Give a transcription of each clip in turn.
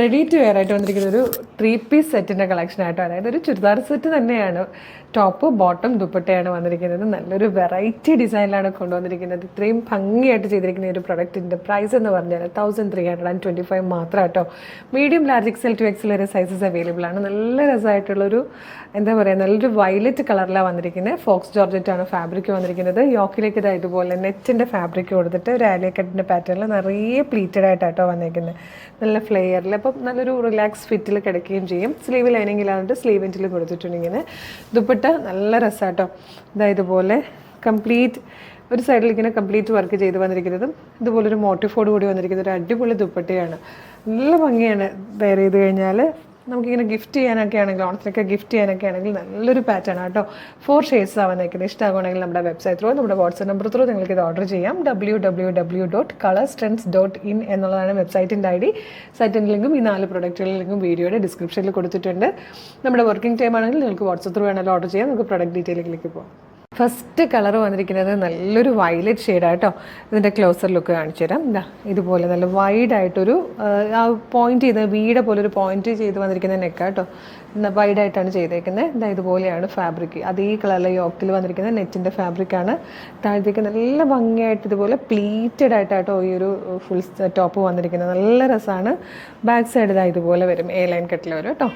Ready to wear ആയിട്ട് വന്നിരിക്കുന്ന ഒരു 3-പീസ് സെറ്റിൻ്റെ കളക്ഷൻ ആയിട്ടോ, അതായത് ഒരു ചുരിദാർ സെറ്റ് തന്നെയാണ്. ടോപ്പ് ബോട്ടം ദുപ്പട്ടയാണ് വന്നിരിക്കുന്നത്. നല്ലൊരു വെറൈറ്റി ഡിസൈനിലാണ് കൊണ്ടുവന്നിരിക്കുന്നത്. ഇത്രയും ഭംഗിയായിട്ട് ചെയ്തിരിക്കുന്ന ഒരു പ്രൊഡക്റ്റിൻ്റെ പ്രൈസ് എന്ന് പറഞ്ഞാൽ 1325 മാത്രം കേട്ടോ. Medium large XL to XL വരെ സൈസസ് അവൈലബിൾ ആണ്. നല്ല രസമായിട്ടുള്ളൊരു എന്താ പറയുക, നല്ലൊരു വയലറ്റ് കളറിലാണ് വന്നിരിക്കുന്നത്. ഫോക്സ് ജോർജറ്റാണ് ഫാബ്രിക് വന്നിരിക്കുന്നത്. യോക്കിലേക്ക് ഇതുപോലെ നെറ്റിൻ്റെ ഫാബ്രിക് കൊടുത്തിട്ട് ഒരു ആലിയ കട്ടിൻ്റെ പാറ്റേണിൽ നിറയെ പ്ലീറ്റഡ് ആയിട്ടാട്ടോ വന്നിരിക്കുന്നത്. നല്ല ഫ്ലെയറിൽ, അപ്പം നല്ലൊരു റിലാക്സ് ഫിറ്റിൽ കിടക്കുകയും ചെയ്യും. സ്ലീവ് ലൈനിങ് ഇല്ലാണ്ട് സ്ലീവ് എൻഡിൽ കൊടുത്തിട്ടുണ്ട്. ഇങ്ങനെ ദുപ്പട്ട നല്ല രസമാട്ടോ. ഇതുപോലെ കംപ്ലീറ്റ് ഒരു സൈഡിൽ ഇങ്ങനെ കംപ്ലീറ്റ് വർക്ക് ചെയ്ത് വന്നിരിക്കുന്നതും ഇതുപോലൊരു മോട്ടിഫോട് കൂടി വന്നിരിക്കുന്നത് ഒരു അടിപൊളി ദുപ്പട്ടയാണ്. നല്ല ഭംഗിയാണ് വെയർ ചെയ്ത് കഴിഞ്ഞാൽ. നമുക്കിങ്ങനെ ഗിഫ്റ്റ് ചെയ്യാനൊക്കെ ആണെങ്കിൽ, ഓണത്തിനൊക്കെ ഗിഫ്റ്റ് ചെയ്യാനൊക്കെ ആണെങ്കിൽ നല്ലൊരു പാറ്റേൺ ആട്ടോ. 4 ഷെയ്ഡ്സാണ് വന്നിരിക്കുന്നത്. ഇഷ്ടമാണെങ്കിൽ നമ്മുടെ വെബ്സൈറ്റ് ത്രൂ, നമ്മുടെ വാട്സ്ആപ്പ് നമ്പർ ത്രൂ നിങ്ങൾക്ക് ഇത് ഓർഡർ ചെയ്യാം. www.colorstrends.in എന്നുള്ളതാണ് വെബ്സൈറ്റിൻ്റെ ID. സൈറ്റിൻ്റെ ലിങ്കും ഈ 4 പ്രൊഡക്റ്റുകളുടെ ലിങ്കും വീഡിയോയുടെ ഡിസ്ക്രിപ്ഷനിൽ കൊടുത്തിട്ടുണ്ട്. നമ്മുടെ വർക്കിംഗ് ടൈം ആണെങ്കിൽ നിങ്ങൾക്ക് വാട്സ്ആപ്പ് ത്രൂ വേണമെങ്കിൽ ഓർഡർ ചെയ്യാം. നമുക്ക് പ്രൊഡക്റ്റ് ഡീറ്റെയിലേക്ക് പോകാം. ഫസ്റ്റ് കളർ വന്നിരിക്കുന്നത് നല്ലൊരു വയലറ്റ് ഷെയ്ഡായിട്ടോ. ഇതിൻ്റെ ക്ലോസർ ലുക്ക് കാണിച്ചു തരാം. ഇതുപോലെ നല്ല വൈഡായിട്ടൊരു ആ പോയിന്റ് ചെയ്ത് വീടെ പോലെ ഒരു പോയിന്റ് ചെയ്ത് വന്നിരിക്കുന്ന നെക്കാട്ടോ. വൈഡായിട്ടാണ് ചെയ്തേക്കുന്നത്. ഇതുപോലെയാണ് ഫാബ്രിക്. അതേ കളറിലെ യോക്കിൽ വന്നിരിക്കുന്ന നെറ്റിൻ്റെ ഫാബ്രിക്കാണ്. താഴത്തേക്ക് നല്ല ഭംഗിയായിട്ട് ഇതുപോലെ പ്ലീറ്റഡ് ആയിട്ടാട്ടോ ഈ ഒരു ഫുൾ ടോപ്പ് വന്നിരിക്കുന്നത്. നല്ല രസമാണ്. ബാക്ക് സൈഡ് ഇതുപോലെ വരും, A ലൈൻ കട്ടിൽ വരും കേട്ടോ.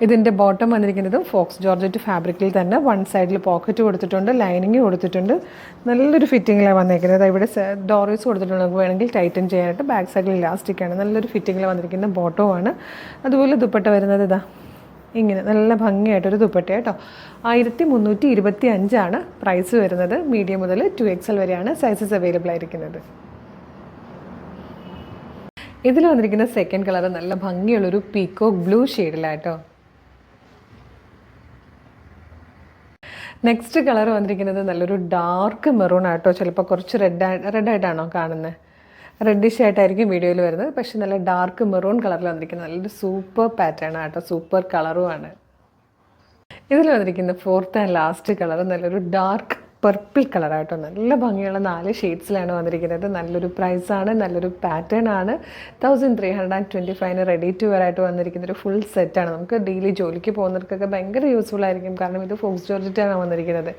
ഇതിൻ്റെ ബോട്ടം വന്നിരിക്കുന്നത് ഫോക്സ് ജോർജറ്റ് ഫാബ്രിക്കിൽ തന്നെ 1 സൈഡിൽ പോക്കറ്റ് കൊടുത്തിട്ടുണ്ട്, ലൈനിങ് കൊടുത്തിട്ടുണ്ട്. നല്ലൊരു ഫിറ്റിങ്ങിലാണ് വന്നിരിക്കുന്നത്. ഇവിടെ ഡോറീസ് കൊടുത്തിട്ടുണ്ട്, നമുക്ക് വേണമെങ്കിൽ ടൈറ്റൻ ചെയ്യാനായിട്ട്. ബാക്ക് സൈഡിൽ ഇലാസ്റ്റിക്കാണ്. നല്ലൊരു ഫിറ്റിങ്ങിൽ വന്നിരിക്കുന്ന ബോട്ടവുമാണ്. അതുപോലെ ദുപ്പട്ട വരുന്നത് ഇങ്ങനെ നല്ല ഭംഗിയായിട്ടൊരു ദുപ്പട്ട കേട്ടോ. 1325 പ്രൈസ് വരുന്നത്. മീഡിയം മുതൽ 2XL വരെയാണ് സൈസസ് അവൈലബിൾ ആയിരിക്കുന്നത്. ഇതിൽ വന്നിരിക്കുന്ന സെക്കൻഡ് കളർ നല്ല ഭംഗിയുള്ളൊരു പീക്കോക്ക് ബ്ലൂ ഷെയ്ഡിലാട്ടോ. നെക്സ്റ്റ് കളർ വന്നിരിക്കുന്നത് നല്ലൊരു ഡാർക്ക് മെറൂൺ ആട്ടോ. ചിലപ്പോൾ കുറച്ച് റെഡായിട്ടാണോ കാണുന്നത്? റെഡിഷ് ആയിട്ടായിരിക്കും വീഡിയോയിൽ വരുന്നത്. പക്ഷേ നല്ല ഡാർക്ക് മെറൂൺ കളറിൽ വന്നിരിക്കുന്നത് നല്ലൊരു സൂപ്പർ പാറ്റേൺ ആട്ടോ. സൂപ്പർ കളറുമാണ്. ഇതിൽ വന്നിരിക്കുന്ന 4th ആൻഡ് ലാസ്റ്റ് കളർ നല്ലൊരു ഡാർക്ക് പർപ്പിൾ കളറായിട്ടോ. നല്ല ഭംഗിയുള്ള 4 ഷെയ്ഡ്സിലാണ് വന്നിരിക്കുന്നത്. നല്ലൊരു പ്രൈസാണ്, നല്ലൊരു പാറ്റേൺ ആണ്. 1325 റെഡി ടു വെയർ ആയിട്ട് വന്നിരിക്കുന്ന ഒരു ഫുൾ സെറ്റാണ്. നമുക്ക് ഡെയിലി ജോലിക്ക് പോകുന്നവർക്കൊക്കെ ഭയങ്കര യൂസ്ഫുൾ ആയിരിക്കും. കാരണം ഇത് ഫോക്സ് ജോർജറ്റാണ് വന്നിരിക്കുന്നത്.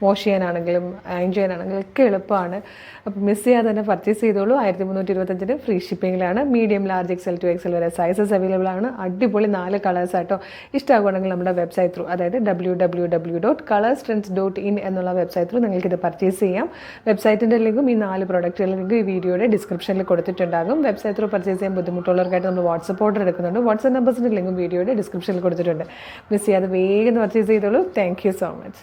വാഷ് ചെയ്യാനാണെങ്കിലും അയൺ ചെയ്യാനാണെങ്കിലും ഒക്കെ എളുപ്പമാണ്. അപ്പോൾ മിസ് ചെയ്യാതെ തന്നെ പർച്ചേസ് ചെയ്തോളൂ. 1325 ഫ്രീ ഷിപ്പിങ്ങിലാണ്. Medium large XL to XL വരെ സൈസസ് അവൈലബിൾ ആണ്. അടിപൊളി 4 കളേഴ്സ് ആട്ടോ. ഇഷ്ടമാകുകയാണെങ്കിൽ നമ്മുടെ വെബ്സൈറ്റ് ത്രൂ, അതായത് www.colorstrends.in എന്നുള്ള വെബ്സൈറ്റ് ത്രൂ നിങ്ങൾക്കിത് പർച്ചേസ് ചെയ്യാം. വെബ്സൈറ്റിൻ്റെ ലിങ്കും ഈ 4 പ്രൊഡക്റ്റുകളുടെ ലിങ്കും ഈ വീഡിയോയുടെ ഡിസ്ക്രിപ്ഷനിൽ കൊടുത്തിട്ടുണ്ടാകും. വെബ്സൈറ്റ് ത്രൂ പർച്ചേസ് ചെയ്യാൻ ബുദ്ധിമുട്ടുള്ളവർക്കായിട്ട് നമ്മൾ വാട്സപ്പ് ഓർഡർ എടുക്കുന്നുണ്ട്. വാട്സപ്പ് നമ്പേഴ്സിൻ്റെ ലിങ്കും വീഡിയോയുടെ ഡിസ്ക്രിപ്ഷനിൽ കൊടുത്തിട്ടുണ്ട്. മിസ് ചെയ്യാതെ വേഗം പർച്ചേസ് ചെയ്തോളൂ. Thank you so much.